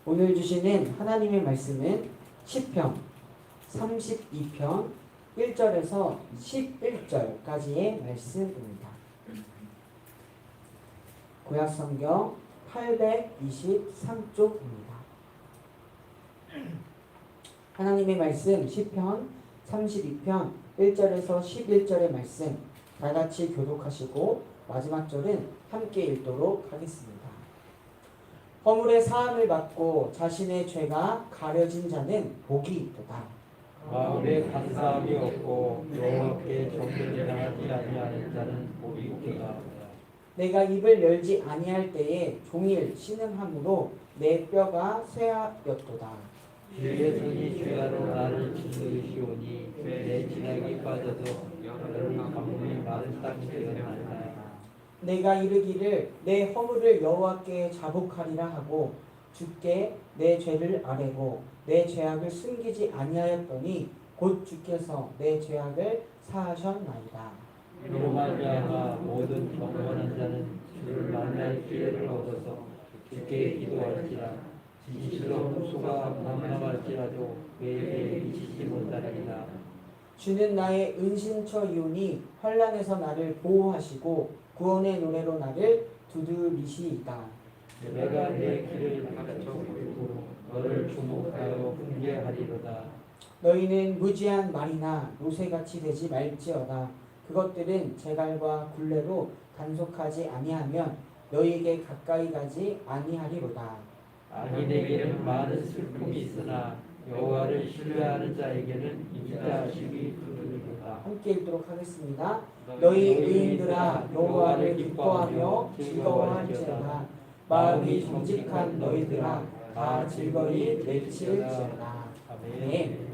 오늘 주시는 하나님의 말씀은 시편 32편 1절에서 11절까지의 말씀입니다. 구약성경 823쪽입니다. 하나님의 말씀 시편 32편 1절에서 11절의 말씀 다같이 교독하시고 마지막 절은 함께 읽도록 하겠습니다. 허물의 사함을 받고 자신의 죄가 가려진 자는 복이 있도다. 마음에 간사함이 없고 여호와께 정죄를 하지 아니하는 자는 복이 있도다. 내가 입을 열지 아니할 때에 종일 신음함으로 내 뼈가 쇠하였도다. 주의 손이 죄로 나를 짓누르시오니 내 진액이 빠져서 여름 가뭄이 마른 땅이 되었나이다. 내가 이르기를 내 허물을 여호와께 자복하리라 하고 주께 내 죄를 아뢰고 내 죄악을 숨기지 아니하였더니 곧 주께서 내 죄악을 사하셨나이다. 이로 말미암아 모든 경건한 자는 주를 만날 기회를 얻어서 주께 기도할지라. 진실로 흡수가 망명할지라도 그에게 미치지 못하리이다. 주는 나의 은신처이오니 환난에서 나를 보호하시고 구원의 노래로 나를 두드리시이다. 내가 내 길을 가르쳐 보이고 너를 주목하여 훈계하리로다. 너희는 무지한 말이나 노새같이 되지 말지어다. 그것들은 제갈과 굴레로 단속하지 아니하면 너희에게 가까이 가지 아니하리로다. 악인에게는 많은 슬픔이 있으나 여호와를 신뢰하는 자에게는 인자하심이 두드리로다. 함께 읽도록 하겠습니다. 너희 의인들아 여호와를 기뻐하며 즐거워할지어다. 마음이 정직한 너희들아 다 즐거이 외칠지어다. 아멘.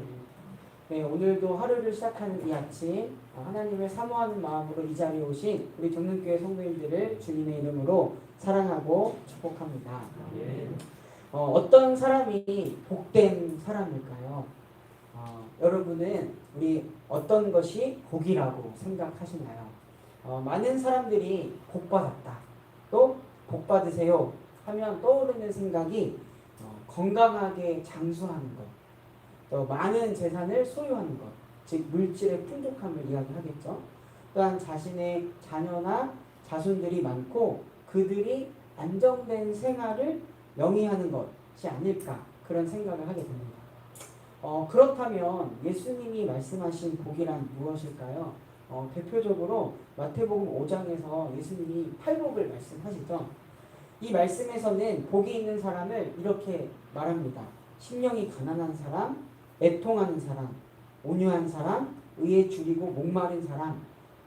네, 오늘도 하루를 시작하는 이 아침 하나님을 사모하는 마음으로 이 자리에 오신 우리 정릉교회 성도님들을 주님의 이름으로 사랑하고 축복합니다. 어떤 사람이 복된 사람일까요? 여러분은 우리 어떤 것이 복이라고 생각하시나요? 많은 사람들이 복받았다, 또 복받으세요 하면 떠오르는 생각이 건강하게 장수하는 것, 또 많은 재산을 소유하는 것, 즉 물질의 풍족함을 이야기하겠죠. 또한 자신의 자녀나 자손들이 많고 그들이 안정된 생활을 영위하는 것이 아닐까 그런 생각을 하게 됩니다. 그렇다면 예수님이 말씀하신 복이란 무엇일까요? 대표적으로 마태복음 5장에서 예수님이 팔복을 말씀하시죠. 이 말씀에서는 복이 있는 사람을 이렇게 말합니다. 심령이 가난한 사람, 애통하는 사람, 온유한 사람, 의에 줄이고 목마른 사람,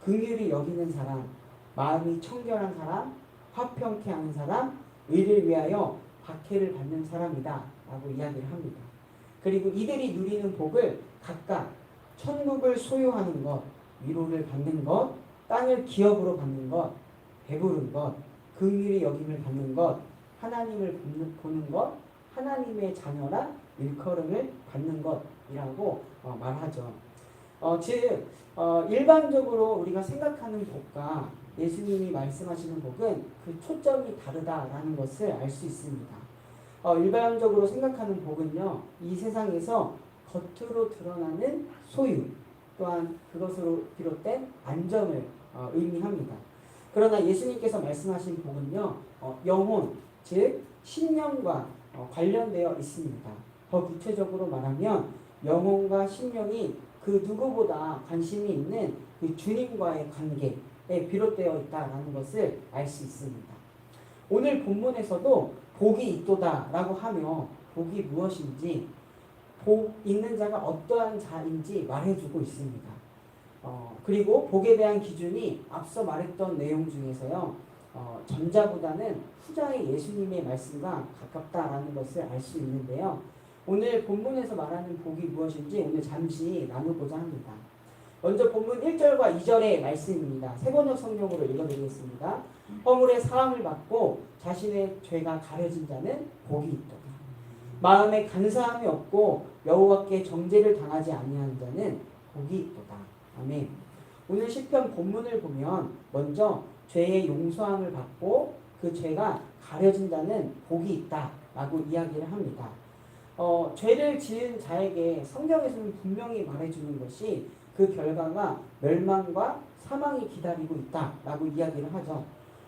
긍휼히 여기는 사람, 마음이 청결한 사람, 화평케 하는 사람, 의를 위하여 박해를 받는 사람이다 라고 이야기를 합니다. 그리고 이들이 누리는 복을 각각 천국을 소유하는 것, 위로를 받는 것, 땅을 기업으로 받는 것, 배부른 것, 긍휼히 여김을 받는 것, 하나님을 보는 것, 하나님의 자녀라 일컬음을 받는 것이라고 말하죠. 즉 일반적으로 우리가 생각하는 복과 예수님이 말씀하시는 복은 그 초점이 다르다라는 것을 알 수 있습니다. 일반적으로 생각하는 복은요, 이 세상에서 겉으로 드러나는 소유, 또한 그것으로 비롯된 안정을 의미합니다. 그러나 예수님께서 말씀하신 복은요, 영혼, 즉 신령과 관련되어 있습니다. 더 구체적으로 말하면 영혼과 신령이 그 누구보다 관심이 있는 그 주님과의 관계에 비롯되어 있다는 것을 알 수 있습니다. 오늘 본문에서도 복이 있도다라고 하며 복이 무엇인지, 복 있는 자가 어떠한 자인지 말해주고 있습니다. 그리고 복에 대한 기준이 앞서 말했던 내용 중에서요, 전자보다는 후자의 예수님의 말씀과 가깝다라는 것을 알 수 있는데요. 오늘 본문에서 말하는 복이 무엇인지 오늘 잠시 나누고자 합니다. 먼저 본문 1절과 2절의 말씀입니다. 세번역 성경으로 읽어드리겠습니다. 허물의 사함을 받고 자신의 죄가 가려진 자는 복이 있도다. 마음에 간사함이 없고 여호와께 정죄를 당하지 아니하는 자는 복이 있도다. 아멘. 오늘 시편 본문을 보면 먼저 죄의 용서함을 받고 그 죄가 가려진 자는 복이 있다라고 이야기를 합니다. 죄를 지은 자에게 성경에서는 분명히 말해주는 것이 그 결과가 멸망과 사망이 기다리고 있다라고 이야기를 하죠.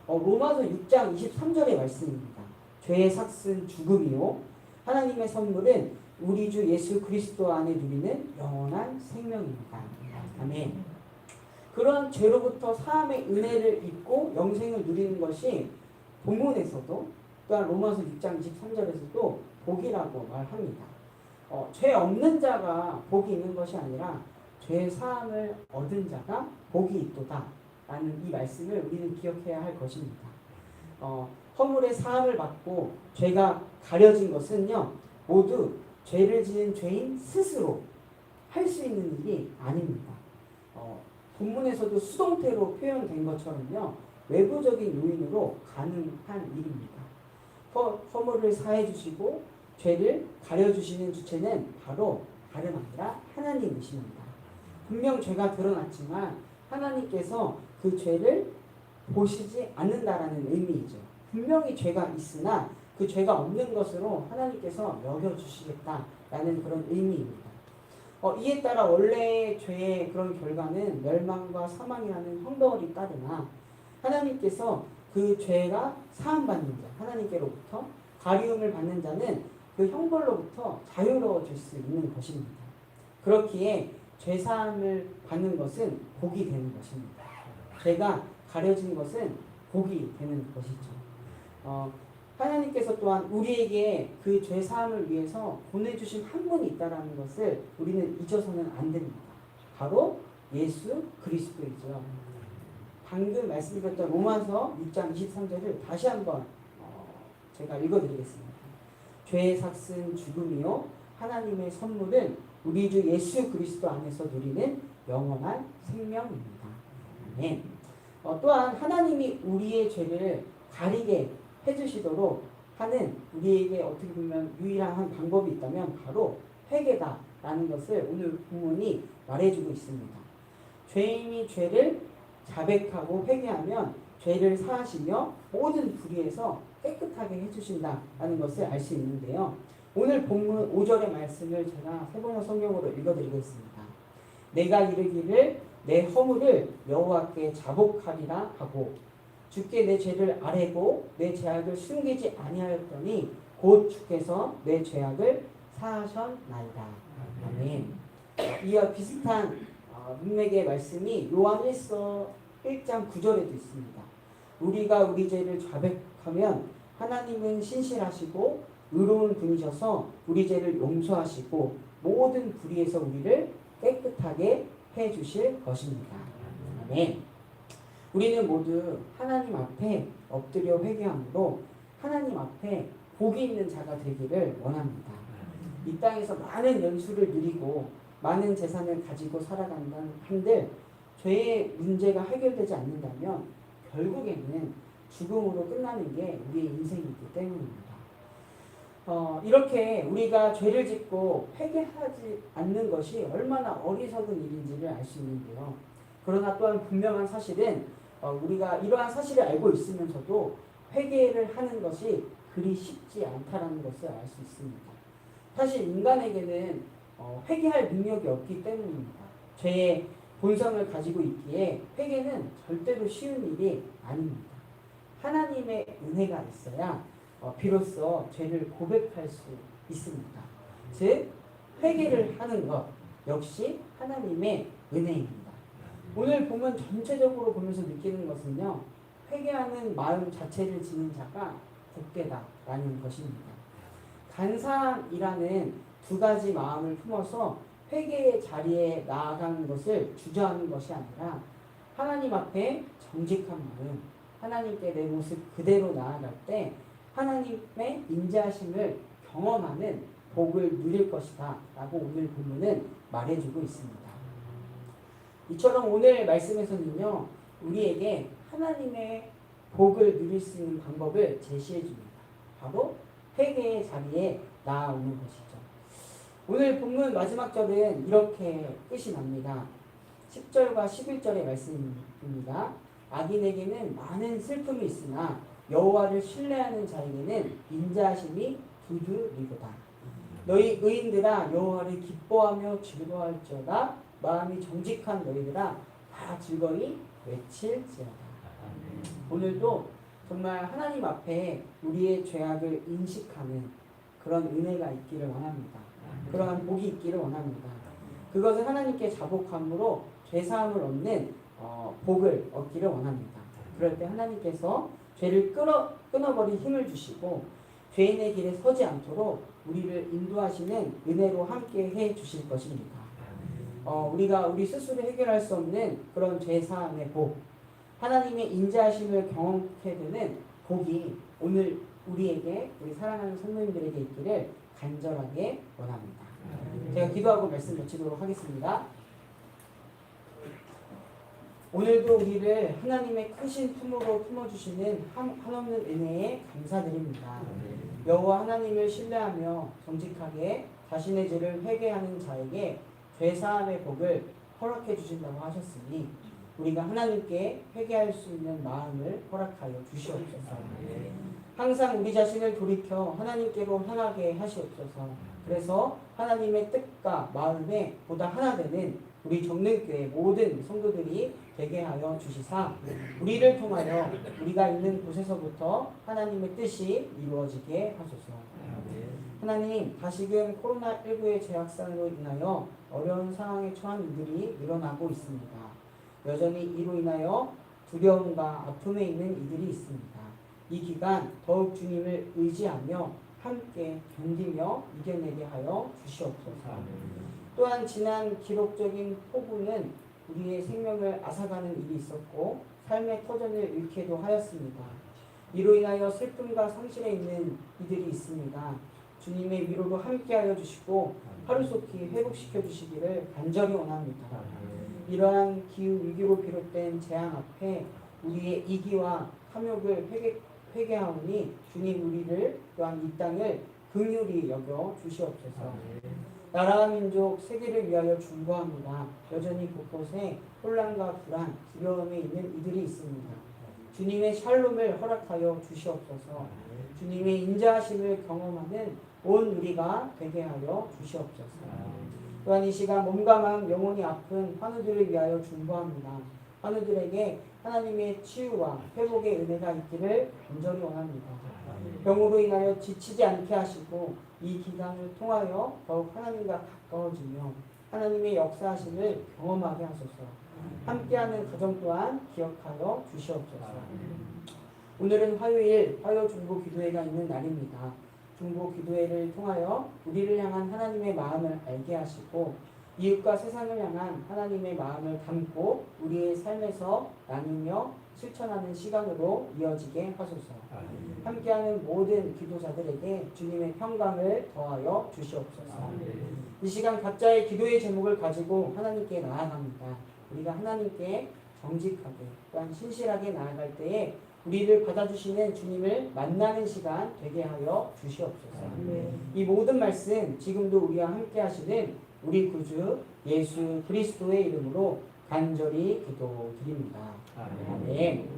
로마서 6장 23절의 말씀입니다. 죄의 삭은 죽음이요 하나님의 선물은 우리 주 예수 그리스도 안에 누리는 영원한 생명입니다. 아멘. 그런 죄로부터 사함의 은혜를 입고 영생을 누리는 것이 본문에서도 또한 로마서 6장 23절에서도 복이라고 말합니다. 죄 없는 자가 복이 있는 것이 아니라 죄 사함을 얻은 자가 복이 있도다 라는 이 말씀을 우리는 기억해야 할 것입니다. 허물의 사함을 받고 죄가 가려진 것은요 모두 죄를 지은 죄인 스스로 할 수 있는 일이 아닙니다. 본문에서도 수동태로 표현된 것처럼요 외부적인 요인으로 가능한 일입니다. 허물을 사해 주시고 죄를 가려 주시는 주체는 바로 다름 아니라 하나님이십니다. 분명 죄가 드러났지만 하나님께서 그 죄를 보시지 않는다라는 의미이죠. 분명히 죄가 있으나 그 죄가 없는 것으로 하나님께서 여겨주시겠다라는 그런 의미입니다. 이에 따라 원래 죄의 그런 결과는 멸망과 사망이라는 형벌이 따르나 하나님께서 그 죄가 사함받는 자, 하나님께로부터 가리움을 받는 자는 그 형벌로부터 자유로워질 수 있는 것입니다. 그렇기에 죄사함을 받는 것은 복이 되는 것입니다. 죄가 가려진 것은 복이 되는 것이죠. 하나님께서 또한 우리에게 그 죄사함을 위해서 보내주신 한 분이 있다는 것을 우리는 잊어서는 안 됩니다. 바로 예수 그리스도이죠. 방금 말씀드렸던 로마서 6장 23절을 다시 한번 제가 읽어드리겠습니다. 죄의 삭은 죽음이요 하나님의 선물은 우리 주 예수 그리스도 안에서 누리는 영원한 생명입니다. 아멘. 또한 하나님이 우리의 죄를 가리게 해주시도록 하는 우리에게 어떻게 보면 유일한 방법이 있다면 바로 회개다라는 것을 오늘 본문이 말해주고 있습니다. 죄인이 죄를 자백하고 회개하면 죄를 사하시며 모든 불의에서 깨끗하게 해주신다라는 것을 알 수 있는데요. 오늘 본문 5절의 말씀을 제가 세번역 성경으로 읽어드리겠습니다. 내가 이르기를 내 허물을 여호와께 자복하리라 하고 주께 내 죄를 아뢰고 내 죄악을 숨기지 아니하였더니 곧 주께서 내 죄악을 사하셨나이다. 아멘. 이와 비슷한 문맥의 말씀이 요한 1서 1장 9절에도 있습니다. 우리가 우리 죄를 자백하면 하나님은 신실하시고 의로운 분이셔서 우리 죄를 용서하시고 모든 불의에서 우리를 깨끗하게 해주실 것입니다. 아멘. 우리는 모두 하나님 앞에 엎드려 회개함으로 하나님 앞에 복이 있는 자가 되기를 원합니다. 이 땅에서 많은 연수를 누리고 많은 재산을 가지고 살아간다는 한들 죄의 문제가 해결되지 않는다면 결국에는 죽음으로 끝나는 게 우리의 인생이기 때문입니다. 이렇게 우리가 죄를 짓고 회개하지 않는 것이 얼마나 어리석은 일인지를 알 수 있는데요. 그러나 또한 분명한 사실은 우리가 이러한 사실을 알고 있으면서도 회개를 하는 것이 그리 쉽지 않다는 것을 알 수 있습니다. 사실 인간에게는 회개할 능력이 없기 때문입니다. 죄의 본성을 가지고 있기에 회개는 절대로 쉬운 일이 아닙니다. 하나님의 은혜가 있어야 비로소 죄를 고백할 수 있습니다. 즉 회개를 하는 것 역시 하나님의 은혜입니다. 오늘 보면 전체적으로 보면서 느끼는 것은요. 회개하는 마음 자체를 지닌 자가 복되다라는 것입니다. 간사이라는 두 가지 마음을 품어서 회개의 자리에 나아가는 것을 주저하는 것이 아니라 하나님 앞에 정직한 마음, 하나님께 내 모습 그대로 나아갈 때 하나님의 인자하심을 경험하는 복을 누릴 것이다 라고 오늘 본문은 말해주고 있습니다. 이처럼 오늘 말씀에서는요 우리에게 하나님의 복을 누릴 수 있는 방법을 제시해 줍니다. 바로 회개의 자리에 나아오는 것이죠. 오늘 본문 마지막 절은 이렇게 끝이 납니다. 10절과 11절의 말씀입니다. 악인에게는 많은 슬픔이 있으나 여호와를 신뢰하는 자에게는 인자하심이 두드리로다. 너희 의인들아 여호와를 기뻐하며 즐거워할지어다. 마음이 정직한 너희들아 다 즐거이 외칠지어다. 오늘도 정말 하나님 앞에 우리의 죄악을 인식하는 그런 은혜가 있기를 원합니다. 그러한 복이 있기를 원합니다. 그것을 하나님께 자복함으로 죄사함을 얻는 복을 얻기를 원합니다. 그럴 때 하나님께서 죄를 끊어버린 힘을 주시고 죄인의 길에 서지 않도록 우리를 인도하시는 은혜로 함께 해 주실 것입니다. 우리가 우리 스스로 해결할 수 없는 그런 죄사함의 복, 하나님의 인자하심을 경험하게 되는 복이 오늘 우리에게, 우리 사랑하는 성도님들에게 있기를 간절하게 원합니다. 제가 기도하고 말씀 마치도록 하겠습니다. 오늘도 우리를 하나님의 크신 품으로 품어주시는 한없는 은혜에 감사드립니다. 여호와 하나님을 신뢰하며 정직하게 자신의 죄를 회개하는 자에게 죄사함의 복을 허락해 주신다고 하셨으니 우리가 하나님께 회개할 수 있는 마음을 허락하여 주시옵소서. 항상 우리 자신을 돌이켜 하나님께로 향하게 하시옵소서. 그래서 하나님의 뜻과 마음에 보다 하나 되는 우리 정릉교회 모든 성도들이 되게 하여 주시사 우리를 통하여 우리가 있는 곳에서부터 하나님의 뜻이 이루어지게 하소서. 하나님, 다시금 코로나19의 재확산으로 인하여 어려운 상황에 처한 이들이 늘어나고 있습니다. 여전히 이로 인하여 두려움과 아픔에 있는 이들이 있습니다. 이 기간 더욱 주님을 의지하며 함께 견디며 이겨내게 하여 주시옵소서. 또한 지난 기록적인 폭우는 우리의 생명을 앗아가는 일이 있었고 삶의 터전을 잃게도 하였습니다. 이로 인하여 슬픔과 상실에 있는 이들이 있습니다. 주님의 위로로 함께하여 주시고 하루속히 회복시켜 주시기를 간절히 원합니다. 이러한 기후 위기로 비롯된 재앙 앞에 우리의 이기와 탐욕을 회개하오니 주님 우리를 또한 이 땅을 긍휼히 여겨 주시옵소서. 나라와 민족 세계를 위하여 중보합니다. 여전히 곳곳에 혼란과 불안, 두려움에 있는 이들이 있습니다. 주님의 샬롬을 허락하여 주시옵소서. 주님의 인자하심을 경험하는 온 우리가 되게 하여 주시옵소서. 또한 이 시간 몸과 마음 영혼이 아픈 환우들을 위하여 중보합니다. 환우들에게 하나님의 치유와 회복의 은혜가 있기를 간절히 원합니다. 병으로 인하여 지치지 않게 하시고 이 기간을 통하여 더욱 하나님과 가까워지며 하나님의 역사하심을 경험하게 하소서. 함께하는 가정 또한 기억하여 주시옵소서. 오늘은 화요일 화요 중보 기도회가 있는 날입니다. 중보 기도회를 통하여 우리를 향한 하나님의 마음을 알게 하시고 이웃과 세상을 향한 하나님의 마음을 담고 우리의 삶에서 나누며 실천하는 시간으로 이어지게 하소서. 함께하는 모든 기도자들에게 주님의 평강을 더하여 주시옵소서. 이 시간 각자의 기도의 제목을 가지고 하나님께 나아갑니다. 우리가 하나님께 정직하게 또한 신실하게 나아갈 때에 우리를 받아주시는 주님을 만나는 시간 되게 하여 주시옵소서. 이 모든 말씀 지금도 우리와 함께 하시는 우리 구주 예수 그리스도의 이름으로 간절히 기도드립니다. 아멘.